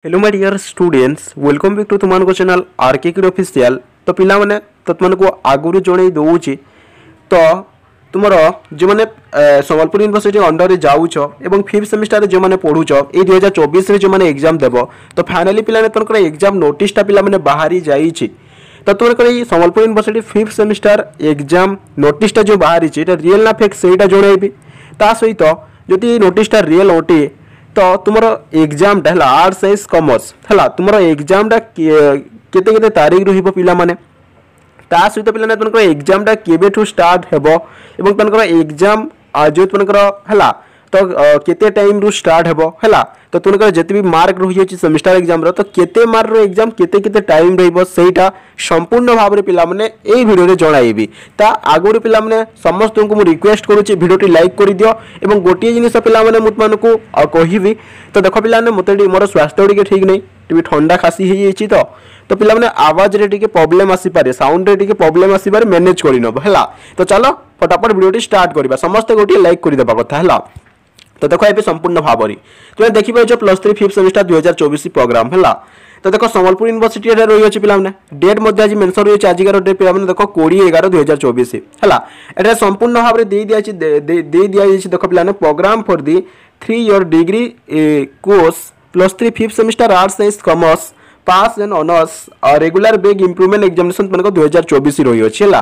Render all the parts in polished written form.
Hello my dear students welcome back to तुम channel RK kid official. तो पिला माने तुमको आगुरी जणई दउची तो तुमर जो माने संबलपुर यूनिवर्सिटी अंडर रे जाउछ एवं 5th सेमेस्टर रे जो माने पढुछ ए 2024 रे जो माने एग्जाम देबो तो फाइनली पिला ने तुमकर एग्जाम नोटिस टा पिला माने बाहरी जाईछि। तो तुमकर ए Sambalpur university 5th semester exam notice टा जो बाहरी छि एटा रियल ना फेक सेटा जणैबी। ता सहित जदि नोटिस टा रियल ओटी तो तुम एग्जाम है आर्ट्स साइंस कॉमर्स है तुम एग्जाम केते केते तारीख रहिबो पिला माने ता सहित पिला तुमको एग्जाम केबेठू स्टार्ट हेबो एवं तुमको एग्जाम जो तुमको है तो केते टाइम रु स्टार्ट हेबो है तो तुमको जति भी मार्क रही अछि सेमेस्टर एग्जाम रो तो केते मार्क रो एग्जाम केते केते टाइम रहिबो सेटा संपूर्ण भाव रे पिला माने एई वीडियो रे जणाइबी। ता आगोर पिला माने समस्त को मु रिक्वेस्ट करूची वीडियो लाइक कर दियो एवं गोटे जिनिस पिला माने मुतमान को कहिबी। तो देखो पिला ने मते मोर स्वास्थ्य टिके ठीक नहीं टीवी ठंडा खासी हो जाइए तो पिला माने आवाज रे टिके प्रॉब्लम आसी पारे साउंड रे टिके प्रॉब्लम आसी पारे मैनेज करि नबो हैला। तो चलो फटाफट वीडियो स्टार्ट करबा समस्त गोटे लाइक कर देबा कथा हैला। तो देखो ये संपूर्ण भाव तुम देखिए जो +3 5th सेमेस्टर 2024 प्रोग्राम है। तो देखो संबलपुर यूनिवर्सिटी रही अच्छे पे डेट आज मेंशन रही है आजिकार डेट पे देखो 20/11/2024 है। एटा संपूर्ण भाव में दे दिया देखो पे program for the 3 year degree course +3 5th semester arts science commerce pass and honours regular back improvement examination 2024 रही अच्छे है।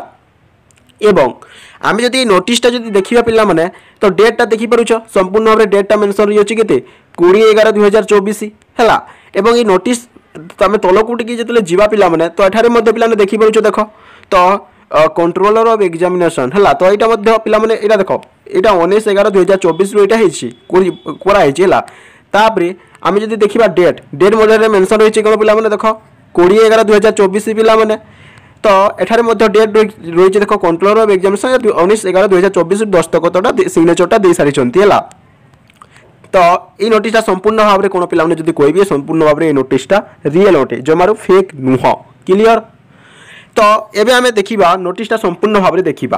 एवं आम जदि नोटिसटा जदि देखा पिला माने तो डेटा देखि पारुछ संपूर्ण भाव में डेटा मेंशन रही अछि केते 20/11/2024 हैला। एवं ये नोटिस तमे तलकु टिके जतले जीवा पिला माने तो एठारे मध्ये पिला ने देखि पारुछ देखो तो कंट्रोलर ऑफ एग्जामिनेशन हैला। तो एटा मध्ये पिला माने एटा देखो एटा 19/11/2024 रो एटा हेछि कोरा हेछि हैला। तापरे आम जदि देखिबा डेट मध्ये मेंशन रही कोन पिला माने देखो 20/11/2024 पिला माने तो एठारे मध्ये डेट रही देखो कंट्रोलर ऑफ एग्जामिनेशन 19/11/2024 दस्तखतटा सिग्नेचरटा दे सारी छंती हैला। तो ये नोटिसटा संपूर्ण भाव में कोन पिला माने जदि कहबे संपूर्ण भाव में ये नोटिसटा रियल ओटे जमारो फेक नुह क्लियर। तो एबे हमें देखिबा नोटिसटा संपूर्ण भाव में देखिबा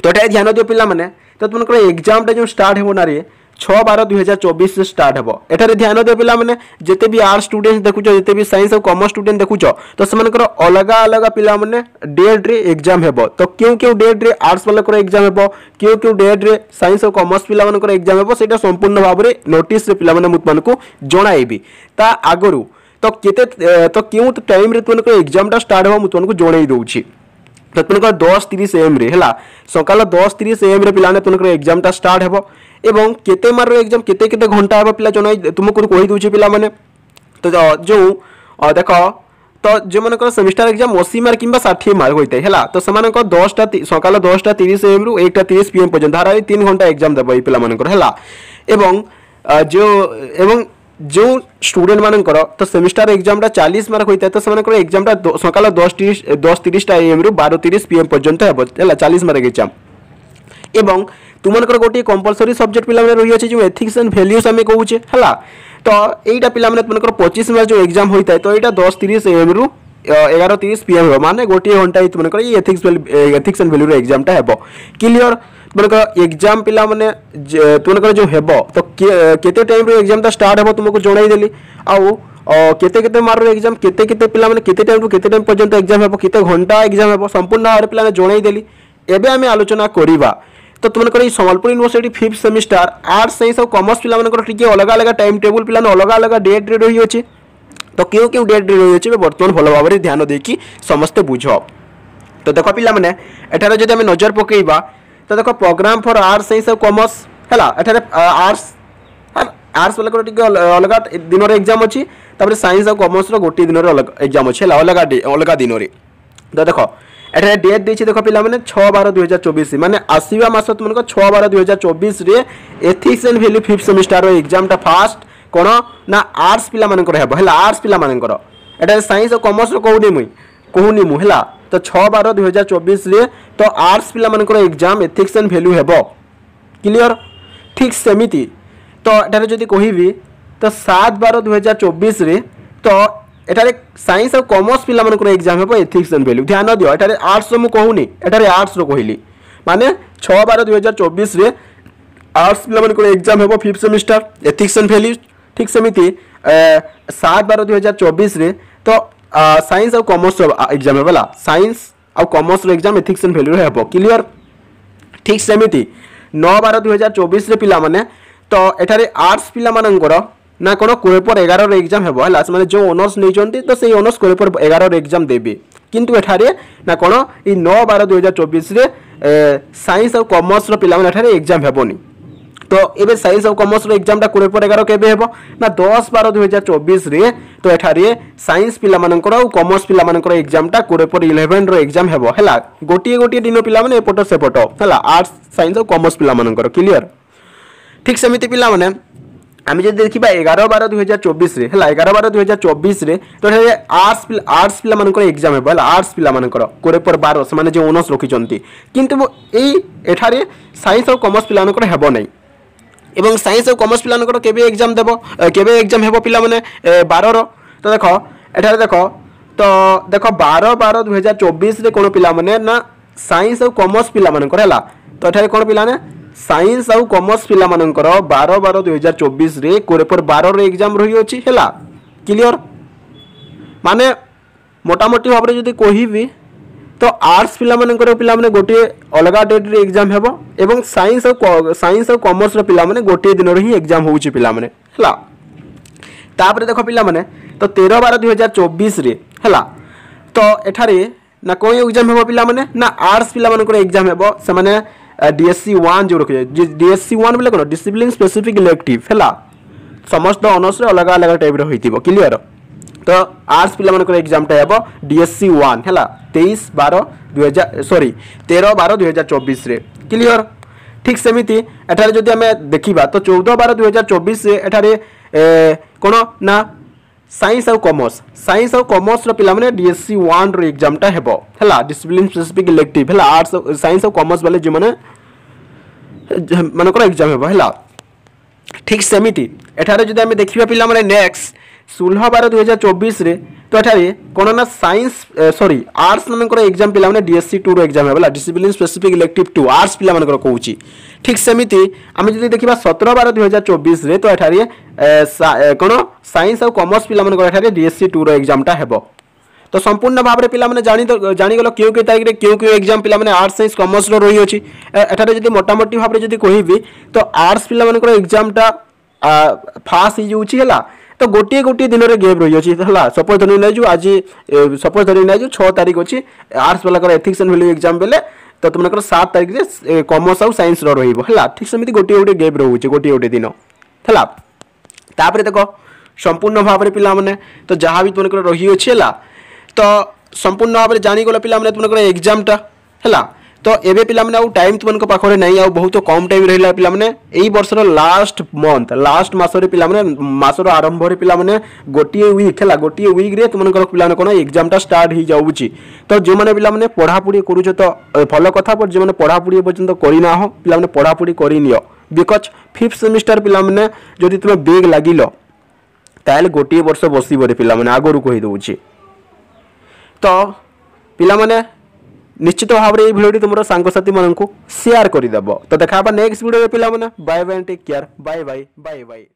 तो एटा ध्यान दियो पिला माने तो तुमको एग्जामटा जो स्टार्ट हेबो ना रे 6/12/2024 से स्टार्ट हेबो। एठारे ध्यान दियो पिला माने जते भी आर्ट्स स्टूडेंट देखुचो जते भी साइंस और कॉमर्स स्टूडेंट देखुचो तो समानकर अलग अलग पिला माने डेट रे एग्जाम हेबो। तो क्यों क्यों डेट रे आर्ट्स वाला को एग्जाम हेबो क्यों क्यों डेट रे साइंस और कॉमर्स पिला मानकर एग्जाम हेबो सेटा संपूर्ण भाव रे नोटिस रे पिला माने मुतमान को जणाइबी। ता आगरु तो केते तो क्यों टाइम रे तुमको एग्जामटा स्टार्ट हेबो मुतमान को जणाइ दउची। तो तुमको 10:30 AM रे हैला सकाल 10:30 AM रे पिला ने तुमको एग्जामटा स्टार्ट हेबो एवं केते मार एग्जाम केते केते घंटा हेबो पिला जणाइ तुमको कहि दउची पिला माने। तो जो देखो तो जो मानकर सेमेस्टर एग्जाम 80 मार्क किंबा 60 मार्क होइते हैला। तो समानकर 10टा सकाल 10:30 AM रु 1:30 PM पर्यंत धारा 3 घंटा एग्जाम देबो पिला मानकर हैला। एवं जो स्टूडेंट मानकर तो सेमेस्टर एग्जामटा 40 मार्क होइते तो समानकर एग्जामटा सकाल 10:30 AM रु 12:30 PM पर्यंत हेबो हैला 40 मार्क एग्जाम। एवं तुमनकर गोटे कंपलसरी सब्जेक्ट पिला माने रही अछि जो एथिक्स एंड वैल्यूज हमें कहूचे हैला। तो एटा पिला माने तुमनकर 25 मार्क जो एग्जाम होइता है तो एटा 10:30 AM रु 11:30 PM हो माने गोटे घंटा ही तुमनकर ये एथिक्स एंड वैल्यू रे एग्जामटा हेबो क्लियर। तुमनकर एग्जाम पिला माने तुमनकर जो हेबो तो केते टाइम रे एग्जामटा स्टार्ट हेबो तुमको जणाई देली आउ केते केते मार एग्जाम केते केते पिला माने केते टाइम रु केते टाइम पर्यंत एग्जाम हेबो केते घंटा एग्जाम हेबो संपूर्ण भाव पिला ने जणाई देली। एबे हमें आलोचना करिबा तो तुमको Sambalpur university 5th semester arts science और कॉमर्स पिला टिके अलग अलग टाइम टेबल पिला अलग अलग डेट रे रही अच्छे। तो क्यों क्यों डेट रे रही अच्छे बर्तमान भल भाव में ध्यान देकी समस्ते बुझ। तो देखो पिला माने एठारे जदि हमें नजर पकेइबा तो देखो प्रोग्राम फॉर आर्ट्स साइंस और कॉमर्स हैला एठारे आर्ट्स वाला टिके अलग दिन रे एग्जाम अछि तापर साइंस और कॉमर्स रो गोटे दिन रे अलग एग्जाम अछि हैला अलग दिन रे। तो देखो एठारे डेट देछि देखो पिला माने 6/12/2024 माने आसीबा मास तुमको 6/12/2024 रे ethics and value 5th semester रो एग्जामटा फास्ट कोन ना आर्ट्स पिला मानकर हेबो हैला आर्ट्स पिला मानकर एठारे साइंस और कॉमर्स रो कहूनी मु हैला। तो 6/12/2024 रे तो आर्ट्स पिला मानकर एग्जाम एथिक्स एंड वैल्यू हेबो क्लियर। ठीक सेमिति तो एठारे जदि कहिबी तो 7/12/2024 रे तो एटारे साइंस और कॉमर्स पिला मानकर एग्जाम हेबो एथिक्स एंड वैल्यू ध्यान दियो। एटारे आर्ट्स रो मु कहूनी एटारे आर्ट्स रो कहली माने 6/12/2024 रे आर्ट्स पिला मानकर एग्जाम हेबो 5th semester ethics and value ठीक सेमिति 7/12/2024 रे तो साइंस और कॉमर्स एग्जाम है साइंस और commerce exam ethics and value हेबो क्लियर। ठीक सेमिति 9/12/2024 रे पिला माने तो एठारे आर्ट्स पिला मानकर ना कोन कोरेपर 11 रे एग्जाम हेबो हला माने जो ऑनर्स नै जंती तो सेही ऑनर्स कोरेपर 11 रे एग्जाम देबे किंतु एठारे ना कोन ई 9/12/2024 रे साइंस और कॉमर्स रो पिला माने एठारे एग्जाम हेबोनी। तो एबे साइंस और कॉमर्स रो एग्जाम टा कोरेपर 11 केबे हेबो ना 10/12/2024 रे तो एठारे साइंस पिला मानकर और कॉमर्स पिला मानकर एग्जाम टा कोरेपर 11 रो एग्जाम हेबो हला गोटी दिन पिला माने एपटो सेपटो हला आर्ट्स साइंस और कॉमर्स पिला मानकर क्लियर। ठीक सेमिति पिला माने आमी जदि देखिबा 11/12/2024 रे हला 11/12/2024 रे तो आर्ट्स पिला मानकर एग्जाम हेबो हला आर्ट्स पिला मानकर कोरेपर 12 से माने जे ऑनर्स रखि चंती किंतु एई एठारे साइंस और कॉमर्स पिला मानकर हेबो नै एवं साइंस और कॉमर्स पिला मानकर केबे एग्जाम देबो केबे एग्जाम हेबो पिला माने 12 रो तो देखो एठारे देखो तो देखो 12/12/2024 रे कोन पिला माने ना साइंस और कॉमर्स पिला मानकर हला तो एठारे कोन पिला ने साइंस और कॉमर्स पिला मानकर 12/12/2024 रे कोरेपर 12 रे एग्जाम रही अछि हला क्लियर। माने मोटामोटी भाव रे जदि कहिबी तो आर्ट्स पिला मानकर पिला माने गोटे अलगा डेट रे एग्जाम हेबो एवं साइंस और कॉमर्स रो पिला माने गोटे दिन रे ही एग्जाम होउछि पिला माने हला। तापर देखो पिला माने तो 13/12/2024 रे हला तो एठारे ना कोई एग्जाम हेबो पिला माने ना आर्ट्स पिला मानकर एग्जाम हेबो से माने DSC 1 जो रखे DSC 1 बोले कोन डिसिप्लिन स्पेसिफिक इलेक्टिव हला समस्त ऑनर्स रे अलग अलग टाइप रे होइतिबो क्लियर। तो आर्ट्स पिला मानकर एग्जाम टा हेबो DSC 1 हला 13/12/2024 रे क्लियर। ठीक सेमिति एठारे जदि हमें देखिबा तो 14/12/2024 रे एठारे कोन ना साइंस और कॉमर्स रो पिला माने DSC 1 रो एग्जाम टा हेबो हला डिसिप्लिन स्पेसिफिक इलेक्टिव हला आर्ट्स साइंस और कॉमर्स वाले जे माने मानकर एग्जाम हेबो हला। ठीक सेमिति एठारे जदि हमें देखिबा पिला माने नेक्स्ट 16/12/2024 रे तो एठारे कोन ना साइंस आर्ट्स मानकर एग्जाम पिला माने DSC 2 रो एग्जाम हेबला डिसिप्लिन स्पेसिफिक इलेक्टिव 2 आर्ट्स पिला मानकर कहूची। ठीक सेमिति आमे जदि देखिबा 17/12/2024 रे तो एठारे कोन साइंस और कॉमर्स पिला मानकर एठारे DSC 2 रो एग्जाम टा हेबो। तो संपूर्ण भाव में पिला माने जानी गलो क्यों तारीख रे क्यों एग्जाम पिला माने आर्ट्स साइंस कॉमर्स रो रही अछि एठारे जदि मोटामोटी भाव में जदि कहिबी तो आर्ट्स पिला मानकर एग्जाम टा फास्ट ही जाउछि हला तो गोटे दिन रे गैप रही अछि हला सपोज धरि नै जो आज सपोज धरि नै जो 6 तारीख अछि आर्ट्स वाला कर एथिक्स एंड वैल्यू एग्जाम बेले तो तुमनकर 7 तारीख रे कॉमर्स और साइंस रो रहिबो हला ठीक समिति गोटे गैप रहउछि गोटे दिन हला। तापर देखो संपूर्ण भाव में पिला माने तो जहां भी तुमनकर रही अछि हला तो संपूर्ण भाव में जानी गला पिला माने तुमनकर एग्जाम टा हला तो एबे पिला माने टाइम तुमनको पाखरे नहीं आ बहुत कम टाइम रहिला पिला माने एई वर्ष रो लास्ट मास रे पिला माने मास रो आरंभ रे पिला माने गोटिए वीक हला गोटिए वीक रे तुमनको पिला माने कोन एग्जाम टा स्टार्ट ही जाउची तो जे माने पिला माने पढ़ा पढ़ी करूछ तो फॉलो कथा पर जे माने पढ़ा पढ़ी पर्यंत करी ना हो पिला माने पढ़ा पढ़ी करी नियो बिकॉज़ 5th सेमेस्टर पिला माने जदि तुमे बेग लागिलो ताले गोटिए वर्ष बसिबो रे पिला माने आगरु कहि दउची। तो पिला माने निश्चित भाव में भिडियो तुम सांगसाथी मानक शेयर करदेव। तो देखा नेक्स्ट वीडियो पिला माने bye bye take care bye bye bye bye.